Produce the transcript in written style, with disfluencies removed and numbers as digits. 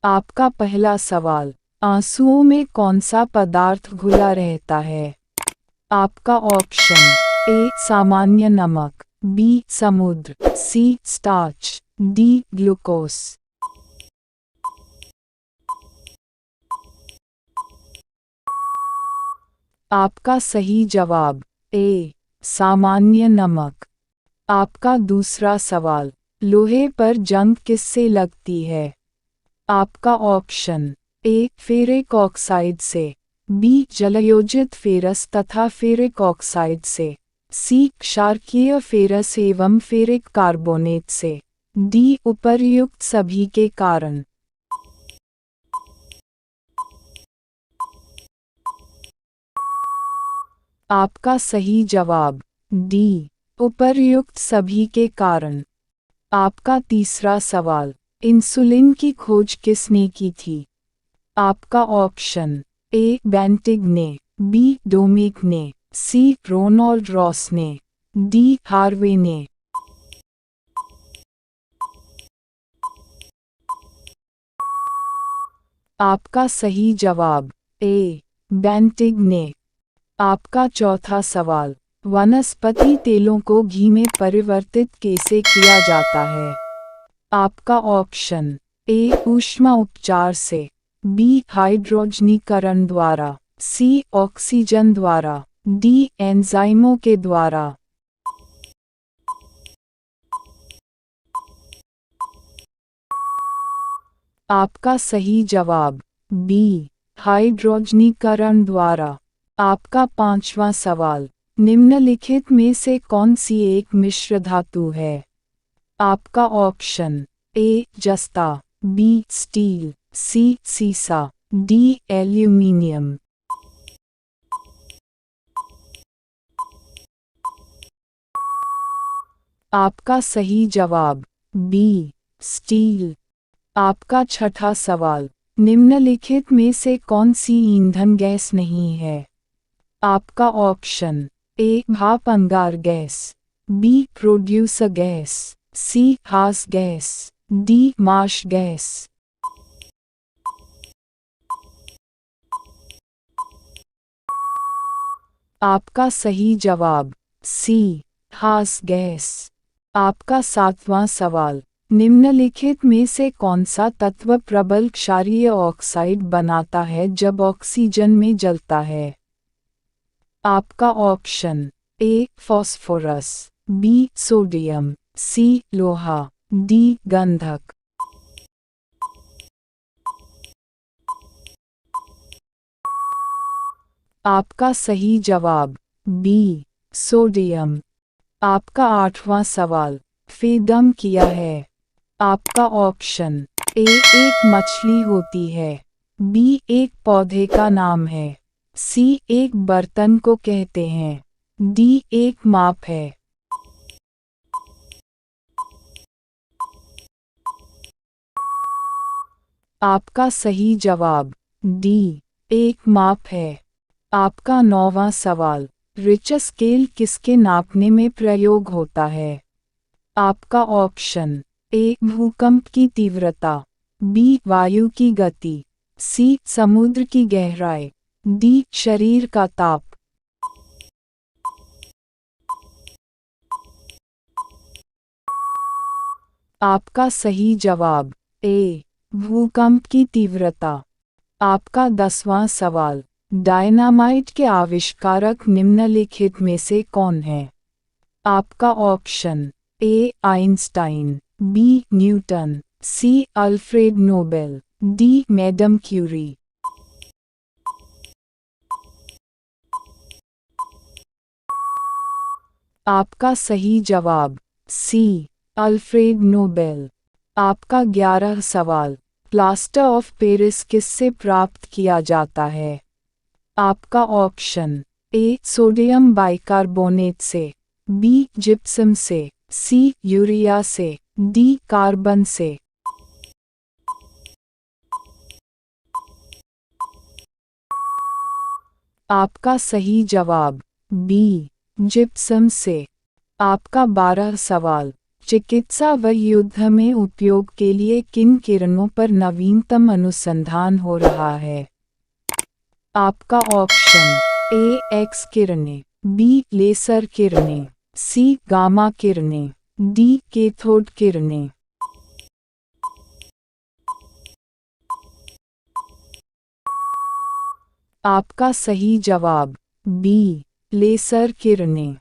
आपका पहला सवाल, आंसुओं में कौन सा पदार्थ घुला रहता है? आपका ऑप्शन ए सामान्य नमक, बी समुद्र, सी स्टार्च, डी ग्लूकोज। आपका सही जवाब ए सामान्य नमक। आपका दूसरा सवाल, लोहे पर जंग किससे लगती है? आपका ऑप्शन ए फेरिक ऑक्साइड से, बी जलयोजित फेरस तथा फेरिक ऑक्साइड से, सी क्षारकीय फेरस एवं फेरिक कार्बोनेट से, डी उपर्युक्त सभी के कारण। आपका सही जवाब डी उपर्युक्त सभी के कारण। आपका तीसरा सवाल, इंसुलिन की खोज किसने की थी? आपका ऑप्शन ए बेंटिग ने, बी डोमिक ने, सी रोनाल्ड रॉस ने, डी हार्वे ने। आपका सही जवाब ए बेंटिग ने। आपका चौथा सवाल, वनस्पति तेलों को घी में परिवर्तित कैसे किया जाता है? आपका ऑप्शन ए ऊष्मा उपचार से, बी हाइड्रोजनीकरण द्वारा, सी ऑक्सीजन द्वारा, डी एंजाइमों के द्वारा। आपका सही जवाब बी हाइड्रोजनीकरण द्वारा। आपका पांचवा सवाल, निम्नलिखित में से कौन सी एक मिश्र धातु है? आपका ऑप्शन ए जस्ता, बी स्टील, सी सीसा, डी एल्यूमीनियम। आपका सही जवाब बी स्टील। आपका छठा सवाल, निम्नलिखित में से कौन सी ईंधन गैस नहीं है? आपका ऑप्शन ए भाप अंगार गैस, बी प्रोड्यूसर गैस, सी हास गैस, डी मार्श गैस। आपका सही जवाब सी हास गैस। आपका सातवां सवाल, निम्नलिखित में से कौन सा तत्व प्रबल क्षारीय ऑक्साइड बनाता है जब ऑक्सीजन में जलता है? आपका option A phosphorus, B sodium, C लोहा, डी गंधक। आपका सही जवाब बी सोडियम। आपका आठवां सवाल, फेदम किया है? आपका ऑप्शन ए एक मछली होती है, बी एक पौधे का नाम है, सी एक बर्तन को कहते हैं, डी एक माप है। आपका सही जवाब डी एक माप है। आपका नौवां सवाल, रिचर स्केल किसके नापने में प्रयोग होता है? आपका ऑप्शन ए भूकंप की तीव्रता, बी वायु की गति, सी समुद्र की गहराई, डी शरीर का ताप। आपका सही जवाब ए भूकंप की तीव्रता। आपका 10वां सवाल, डायनामाइट के आविष्कारक निम्नलिखित में से कौन है? आपका option A Einstein, B Newton, C Alfred Nobel, D Madam Curie. आपका सही जवाब सी अल्फ्रेड नोबेल। आपका 11 सवाल, प्लास्टर ऑफ पेरिस किससे प्राप्त किया जाता है? आपका ऑप्शन ए सोडियम बाइकार्बोनेट से, बी जिप्सम से, सी यूरिया से, डी कार्बन से। आपका सही जवाब बी जिप्सम से। आपका 12 सवाल, चिकित्सा व युद्ध में उपयोग के लिए किन किरणों पर नवीनतम अनुसंधान हो रहा है? आपका ऑप्शन ए एक्स किरणें, बी लेसर किरणें, सी गामा किरणें, डी कैथोड किरणें। आपका सही जवाब बी लेसर किरणें।